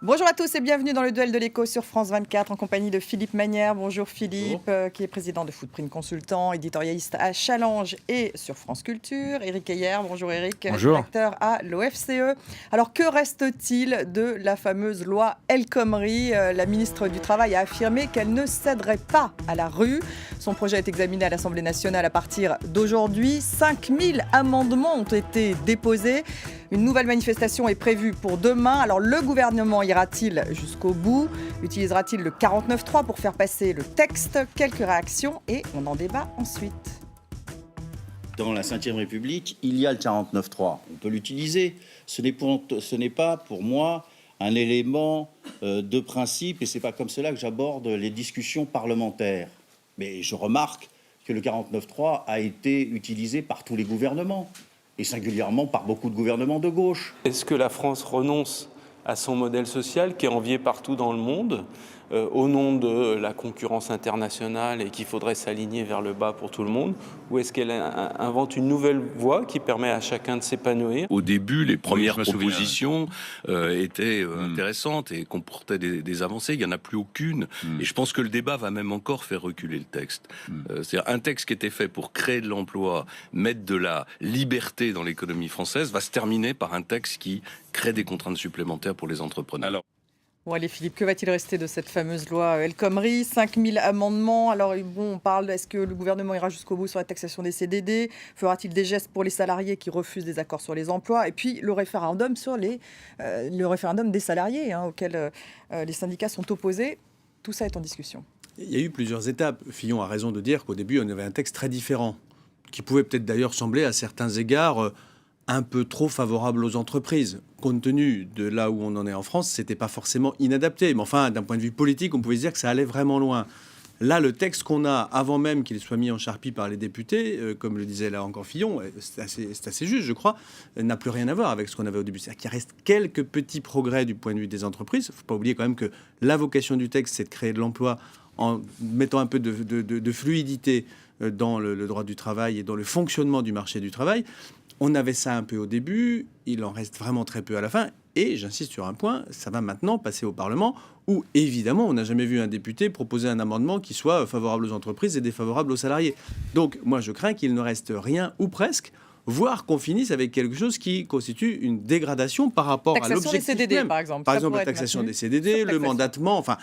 Bonjour à tous et bienvenue dans le Duel de l'écho sur France 24 en compagnie de Philippe Manière. Bonjour Philippe, qui est président de Footprint Consultant, éditorialiste à Challenge et sur France Culture. Éric Heyer, bonjour Éric, directeur à l'OFCE. Alors que reste-t-il de la fameuse loi El Khomri ? La ministre du Travail a affirmé qu'elle ne céderait pas à la rue. Son projet est examiné à l'Assemblée nationale à partir d'aujourd'hui. 5000 amendements ont été déposés. Une nouvelle manifestation est prévue pour demain. Alors le gouvernement ira-t-il jusqu'au bout ? Utilisera-t-il le 49.3 pour faire passer le texte ? Quelques réactions et on en débat ensuite. Dans la Ve République, il y a le 49.3. On peut l'utiliser. Ce n'est pas pour moi un élément de principe et ce n'est pas comme cela que j'aborde les discussions parlementaires. Mais je remarque que le 49.3 a été utilisé par tous les gouvernements et singulièrement par beaucoup de gouvernements de gauche. Est-ce que la France renonce à son modèle social qui est envié partout dans le monde au nom de la concurrence internationale et qu'il faudrait s'aligner vers le bas pour tout le monde, ou est-ce qu'elle invente une nouvelle voie qui permet à chacun de s'épanouir ? Au début, les premières propositions étaient intéressantes et comportaient des avancées. Il n'y en a plus aucune. Et je pense que le débat va même encore faire reculer le texte. C'est-à-dire un texte qui était fait pour créer de l'emploi, mettre de la liberté dans l'économie française, va se terminer par un texte qui crée des contraintes supplémentaires pour les entrepreneurs. Bon, allez Philippe, que va-t-il rester de cette fameuse loi El Khomri ? 5000 amendements. Alors bon, on parle, est-ce que le gouvernement ira jusqu'au bout sur la taxation des CDD ? Fera-t-il des gestes pour les salariés qui refusent des accords sur les emplois ? Et puis le référendum sur le référendum des salariés auquel les syndicats sont opposés. Tout ça est en discussion. Il y a eu plusieurs étapes. Fillon a raison de dire qu'au début, on avait un texte très différent, qui pouvait peut-être d'ailleurs sembler à certains égards un peu trop favorable aux entreprises. Compte tenu de là où on en est en France, c'était pas forcément inadapté. Mais enfin, d'un point de vue politique, on pouvait se dire que ça allait vraiment loin. Là, le texte qu'on a, avant même qu'il soit mis en charpie par les députés, comme le disait là encore Fillon, c'est assez juste, je crois, n'a plus rien à voir avec ce qu'on avait au début. C'est-à-dire qu'il reste quelques petits progrès du point de vue des entreprises. Il ne faut pas oublier quand même que la vocation du texte, c'est de créer de l'emploi en mettant un peu de fluidité dans le droit du travail et dans le fonctionnement du marché du travail. On avait ça un peu au début, il en reste vraiment très peu à la fin. Et j'insiste sur un point, ça va maintenant passer au Parlement, où évidemment on n'a jamais vu un député proposer un amendement qui soit favorable aux entreprises et défavorable aux salariés. Donc moi je crains qu'il ne reste rien ou presque, voire qu'on finisse avec quelque chose qui constitue une dégradation par rapport à l'objectif des CDD, même. par exemple. Par exemple, la taxation des CDD, le mandatement, enfin,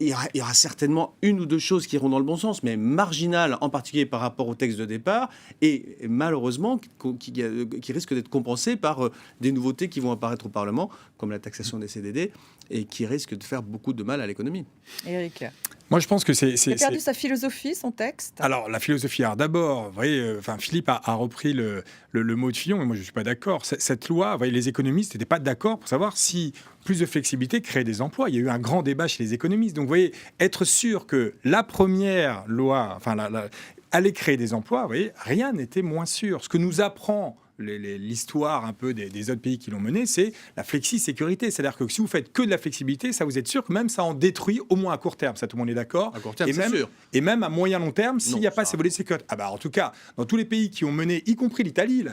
il y aura certainement une ou deux choses qui iront dans le bon sens, mais marginales, en particulier par rapport au texte de départ, et malheureusement, qui risquent d'être compensées par des nouveautés qui vont apparaître au Parlement, comme la taxation des CDD, et qui risquent de faire beaucoup de mal à l'économie. Éric. Moi, je pense que c'est... Il a perdu sa philosophie, son texte. Alors, la philosophie, alors d'abord, vous voyez, Philippe a repris le mot de Fillon, mais moi, je ne suis pas d'accord. Cette loi, vous voyez, les économistes n'étaient pas d'accord pour savoir si plus de flexibilité crée des emplois. Il y a eu un grand débat chez les économistes. Donc, vous voyez, être sûr que la première loi, allait créer des emplois, vous voyez, rien n'était moins sûr. Ce que nous apprend l'histoire un peu des autres pays qui l'ont mené, c'est la flexi-sécurité. C'est-à-dire que si vous faites que de la flexibilité, ça vous êtes sûr que même ça en détruit au moins à court terme. Ça, tout le monde est d'accord. À court terme, c'est sûr. Et même à moyen long terme, s'il n'y a pas ces volets de sécurité. En tout cas, dans tous les pays qui ont mené, y compris l'Italie, là,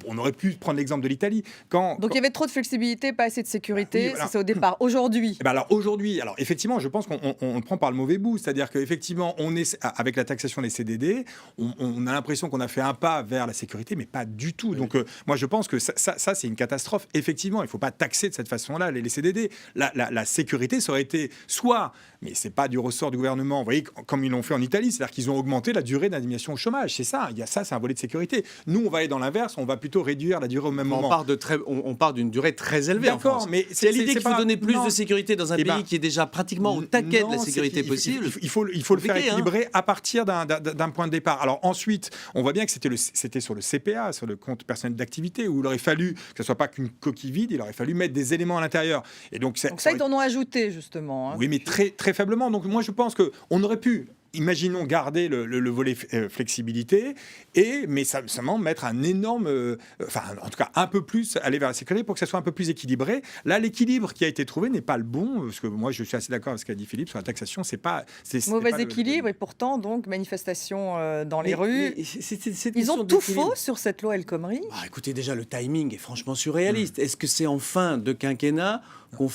on aurait pu prendre l'exemple de l'Italie. Donc il y avait trop de flexibilité, pas assez de sécurité. C'est au départ. Aujourd'hui. Aujourd'hui, effectivement, je pense qu'on le prend par le mauvais bout. C'est-à-dire qu'effectivement, on est avec la taxation des CDD, on a l'impression qu'on a fait un pas vers la sécurité, mais pas du tout. Donc moi, je pense que ça c'est une catastrophe. Effectivement, il ne faut pas taxer de cette façon-là les CDD. La sécurité, ça aurait été soit, mais ce n'est pas du ressort du gouvernement, vous voyez, comme ils l'ont fait en Italie, c'est-à-dire qu'ils ont augmenté la durée d'indemnisation au chômage. C'est ça, c'est un volet de sécurité. Nous, on va aller dans l'inverse, on va plutôt réduire la durée au même moment. On part d'une durée très élevée en France. Mais c'est l'idée qu'il faut donner plus de sécurité dans un pays qui est déjà pratiquement au taquet de la sécurité possible. Il faut le faire équilibrer à partir d'un point de départ. Alors ensuite, on voit bien que c'était sur le CPA, sur le compte personnel d'activité, où il aurait fallu que ce ne soit pas qu'une coquille vide, il aurait fallu mettre des éléments à l'intérieur. Et donc ça, ils en ont ajouté, justement. Oui, mais très, très faiblement. Donc moi, je pense qu'on aurait pu imaginons garder le volet flexibilité, mais seulement mettre un énorme, en tout cas un peu plus aller vers la sécurité pour que ça soit un peu plus équilibré. Là, l'équilibre qui a été trouvé n'est pas le bon, parce que moi je suis assez d'accord avec ce qu'a dit Philippe sur la taxation, c'est mauvais équilibre et pourtant donc manifestation dans les rues. Ils ont tout faux sur cette loi El Khomri. Écoutez, déjà le timing est franchement surréaliste. Est-ce que c'est en fin de quinquennat qu'on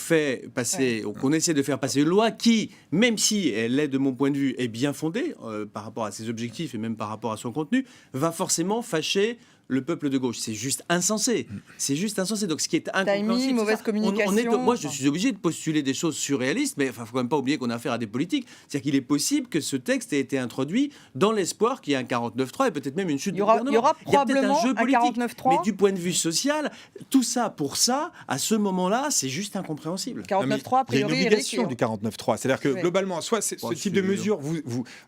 essaie de faire passer une loi qui, même si elle est de mon point de vue est bien fondée par rapport à ses objectifs et même par rapport à son contenu, va forcément fâcher le peuple de gauche? C'est juste insensé. C'est juste insensé. Donc, ce qui est incompréhensible, timing, mauvaise communication. Moi, je suis obligé de postuler des choses surréalistes, mais il ne faut quand même pas oublier qu'on a affaire à des politiques. C'est-à-dire qu'il est possible que ce texte ait été introduit dans l'espoir qu'il y ait un 49.3 et peut-être même une chute du gouvernement. Il y aura probablement un jeu politique. 49.3. Mais du point de vue social, tout ça, pour ça, à ce moment-là, c'est juste incompréhensible. 49.3, a priori, il y a une obligation du 49.3. C'est-à-dire que globalement, soit ce type de mesure,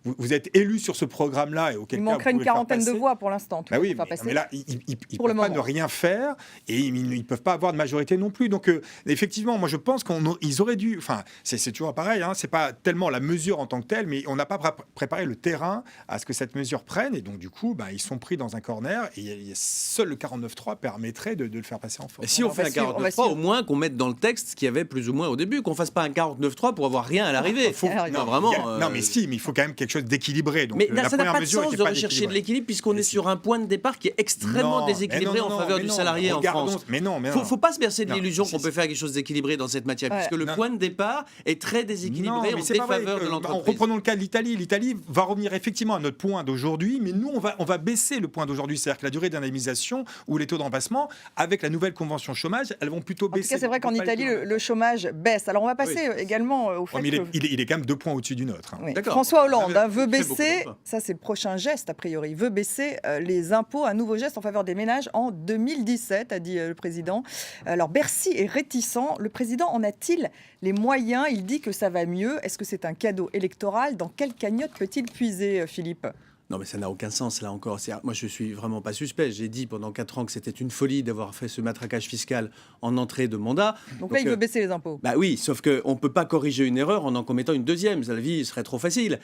vous êtes élu sur ce programme-là et auquel il cas manquerait une quarantaine de voix pour l'instant. Oui, mais là, ils ne peuvent pas ne rien faire et ils ne peuvent pas avoir de majorité non plus. Donc, effectivement, moi, je pense qu'ils auraient dû... Enfin, c'est toujours pareil, hein, c'est pas tellement la mesure en tant que telle, mais on n'a pas préparé le terrain à ce que cette mesure prenne. Et donc, du coup, ils sont pris dans un corner et seul le 49.3 permettrait de le faire passer en force. Et si on fait un 49.3, au moins qu'on mette dans le texte ce qu'il y avait plus ou moins au début, qu'on ne fasse pas un 49.3 pour avoir rien à l'arrivée. Non, mais il faut quand même quelque chose d'équilibré. Donc, mais ça n'a pas de sens de rechercher de l'équilibre puisqu'on est sur un point de départ qui est extrêmement déséquilibré en faveur du salarié en France. Mais non. Faut pas se bercer de l'illusion qu'on peut faire quelque chose d'équilibré dans cette matière, puisque le point de départ est très déséquilibré en défaveur de l'entreprise. Reprenons le cas de l'Italie. L'Italie va revenir effectivement à notre point d'aujourd'hui, mais nous, on va baisser le point d'aujourd'hui. C'est-à-dire que la durée d'indemnisation ou les taux de remplacement, avec la nouvelle convention chômage, elles vont plutôt baisser. En tout cas, c'est vrai qu'en Italie, le chômage baisse. Alors, on va passer également au fait que... Il est quand même 2 points au-dessus du nôtre. Oui. François Hollande veut baisser, ça c'est le prochain geste a priori, veut baisser les impôts, un nouveau geste en faveur des ménages en 2017, a dit le président. Alors Bercy est réticent. Le président en a-t-il les moyens? Il dit que ça va mieux. Est-ce que c'est un cadeau électoral? Dans quelle cagnotte peut-il puiser, Philippe? Non, mais ça n'a aucun sens, là encore. Moi, je suis vraiment pas suspect. J'ai dit pendant 4 ans que c'était une folie d'avoir fait ce matraquage fiscal en entrée de mandat. Donc là, il veut baisser les impôts. Oui, sauf qu'on ne peut pas corriger une erreur en commettant une deuxième. La vie serait trop facile.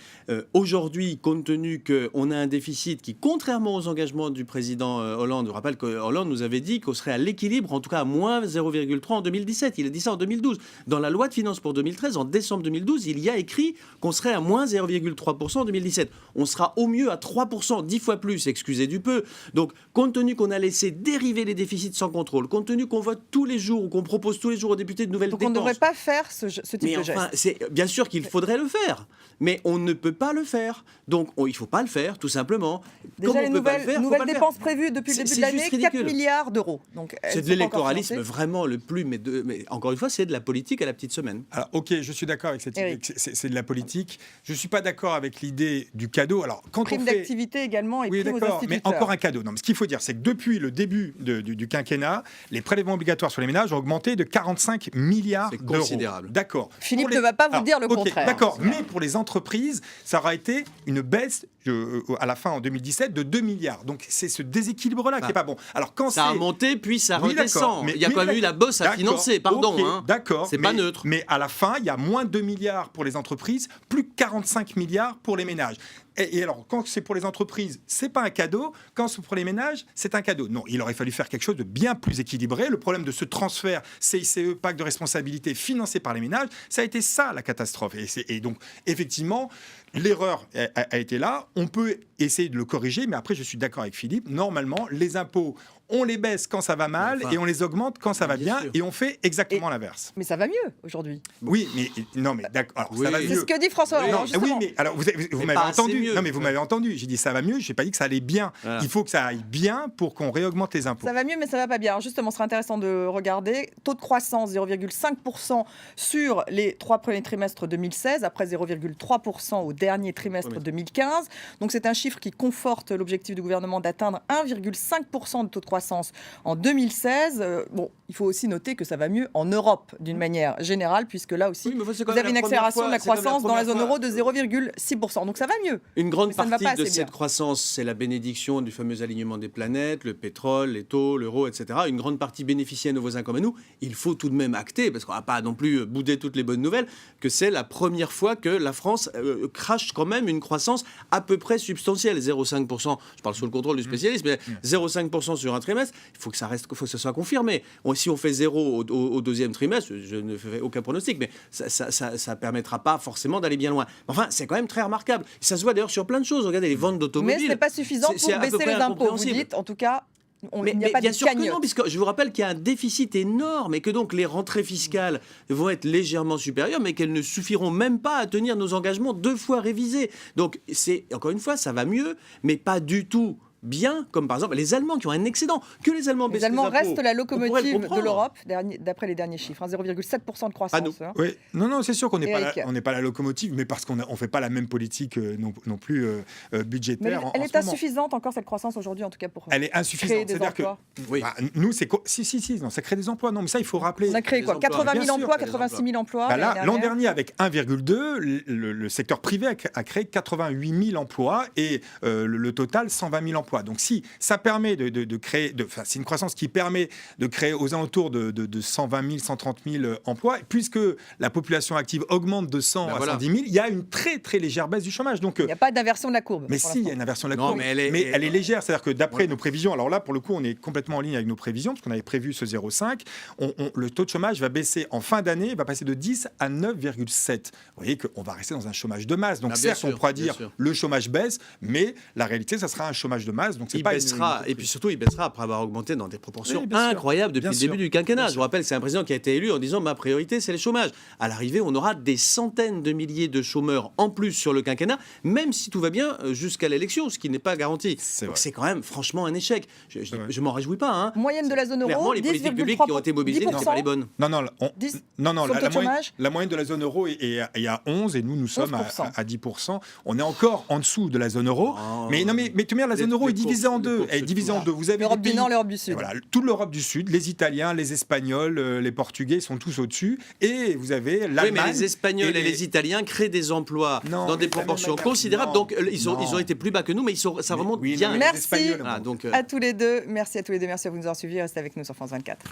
Aujourd'hui, compte tenu qu'on a un déficit qui, contrairement aux engagements du président Hollande, je rappelle que Hollande nous avait dit qu'on serait à l'équilibre, en tout cas à moins 0,3 en 2017. Il a dit ça en 2012. Dans la loi de finances pour 2013, en décembre 2012, il y a écrit qu'on serait à moins 0,3% en 2017. On sera au mieux à 3%, 10 fois plus, excusez du peu. Donc, compte tenu qu'on a laissé dériver les déficits sans contrôle, compte tenu qu'on vote tous les jours ou qu'on propose tous les jours aux députés de nouvelles dépenses... Donc, on ne devrait pas faire ce type de geste. Bien sûr qu'il faudrait le faire, mais on ne peut pas le faire. Donc, il ne faut pas le faire, tout simplement. Déjà, les nouvelles dépenses prévues depuis le début de l'année, 4 milliards d'euros. C'est de l'électoralisme vraiment le plus... Mais encore une fois, c'est de la politique à la petite semaine. Alors, ok, je suis d'accord avec cette idée, c'est de la politique. Je ne suis pas d'accord avec l'idée du cadeau. Alors, quand prime d'activité également et prime aux instituteurs. Mais encore un cadeau. Non, mais ce qu'il faut dire, c'est que depuis le début du quinquennat, les prélèvements obligatoires sur les ménages ont augmenté de 45 milliards d'euros. C'est considérable. D'accord. Philippe ne va pas vous dire le contraire. D'accord, mais pour les entreprises, ça aura été une baisse à la fin en 2017 de 2 milliards. Donc c'est ce déséquilibre-là qui n'est pas bon. Alors, quand ça a monté, puis ça redescend. Il y a quand même eu la bosse à financer, pardon. D'accord. C'est pas neutre. Mais à la fin, il y a moins 2 milliards pour les entreprises, plus 45 milliards pour les ménages. Et alors, quand c'est pour les entreprises, c'est pas un cadeau. Quand c'est pour les ménages, c'est un cadeau. Non, il aurait fallu faire quelque chose de bien plus équilibré. Le problème de ce transfert CICE, pacte de responsabilité financé par les ménages, ça a été ça la catastrophe. Et donc, effectivement, l'erreur a été là. On peut essayer de le corriger, mais après, je suis d'accord avec Philippe. Normalement, les impôts, on les baisse quand ça va mal et on les augmente quand ça va bien et on fait exactement l'inverse. Mais ça va mieux aujourd'hui. Oui, mais non, mais d'accord. Ça va mieux. C'est ce que dit François Hollande. Oui, mais alors vous m'avez entendu. Non, mais vous m'avez entendu. J'ai dit ça va mieux. J'ai pas dit que ça allait bien. Voilà. Il faut que ça aille bien pour qu'on réaugmente les impôts. Ça va mieux, mais ça va pas bien. Alors justement, ce serait intéressant de regarder taux de croissance 0,5% sur les 3 premiers trimestres 2016, après 0,3% au dernier trimestre 2015. Donc c'est un chiffre qui conforte l'objectif du gouvernement d'atteindre 1,5% de taux de croissance croissance en 2016. Bon, il faut aussi noter que ça va mieux en Europe d'une manière générale, puisque là aussi, vous avez une accélération de la croissance dans la zone euro de 0,6%. Donc ça va mieux. Une grande partie de cette cette croissance, c'est la bénédiction du fameux alignement des planètes, le pétrole, les taux, l'euro, etc. Une grande partie bénéficie à nos voisins comme à nous. Il faut tout de même acter, parce qu'on ne va pas non plus bouder toutes les bonnes nouvelles, que c'est la première fois que la France crache quand même une croissance à peu près substantielle. 0,5%, je parle sous le contrôle du spécialiste, mais 0,5% sur un trimestre, il faut que ça reste, faut que ce soit confirmé. Si on fait 0 au deuxième trimestre, je ne fais aucun pronostic, mais ça permettra pas forcément d'aller bien loin. Enfin, c'est quand même très remarquable. Ça se voit d'ailleurs sur plein de choses. Regardez les ventes d'automobiles. Mais ce n'est pas suffisant pour baisser les impôts, vous dites. En tout cas, il n'y a pas bien de sûr que cagnotte. non, puisque je vous rappelle qu'il y a un déficit énorme et que donc les rentrées fiscales vont être légèrement supérieures, mais qu'elles ne suffiront même pas à tenir nos engagements 2 fois révisés. Donc, encore une fois, ça va mieux, mais pas du tout bien, comme par exemple les Allemands qui ont un excédent. Que les Allemands baissent les impôts, restent la locomotive de l'Europe, d'après les derniers chiffres, 0,7% de croissance. Oui, non, c'est sûr qu'on n'est pas la locomotive, mais parce qu'on ne fait pas la même politique non plus budgétaire. Mais elle est insuffisante encore, cette croissance aujourd'hui, en tout cas pour elle est insuffisante. créer des emplois. Nous, c'est non, ça crée des emplois. Non, mais ça, il faut rappeler. On a créé quoi, 80 000 emplois, 86 000 emplois. L'an dernier, avec 1,2, le secteur privé a créé 88 000 emplois et le total 120 000 emplois. Donc si ça permet de créer, c'est une croissance qui permet de créer aux alentours de 120 000, 130 000 emplois, puisque la population active augmente de 100 à 110 000, il y a une très très légère baisse du chômage. Donc il n'y a pas d'inversion de la courbe. Mais si, il y a une inversion de la courbe, mais elle est légère. C'est-à-dire que d'après nos prévisions, alors là pour le coup on est complètement en ligne avec nos prévisions, parce qu'on avait prévu ce 0,5, le taux de chômage va baisser en fin d'année, va passer de 10 à 9,7. Vous voyez qu'on va rester dans un chômage de masse. Donc certes, on pourra dire le chômage baisse, mais la réalité, ça sera un chômage de masse. Donc c'est et puis surtout, il baissera après avoir augmenté dans des proportions incroyables depuis le début du quinquennat. Je vous rappelle, c'est un président qui a été élu en disant ma priorité, c'est le chômage. À l'arrivée, on aura des centaines de milliers de chômeurs en plus sur le quinquennat, même si tout va bien jusqu'à l'élection, ce qui n'est pas garanti. Donc c'est quand même franchement un échec. Je m'en réjouis pas. Hein. Moyenne de la zone euro, clairement, les politiques publiques qui ont été mobilisées n'étaient pas les bonnes. Non, la moyenne de la zone euro est à 11 et nous sommes à 10%. On est encore en dessous de la zone euro. Mais tout de même, la zone euro est divisée en deux. Vous avez l'Europe du Nord, l'Europe du Sud. Voilà, toute l'Europe du Sud, les Italiens, les Espagnols, les Portugais sont tous au-dessus. Et vous avez l'Allemagne. Oui, mais les Espagnols et les Italiens créent des emplois dans des proportions considérables. Donc ils ont été plus bas que nous, mais ça remonte bien. Merci à tous les deux. Merci à tous les deux. Merci à vous de nous avoir suivis. Restez avec nous sur France 24.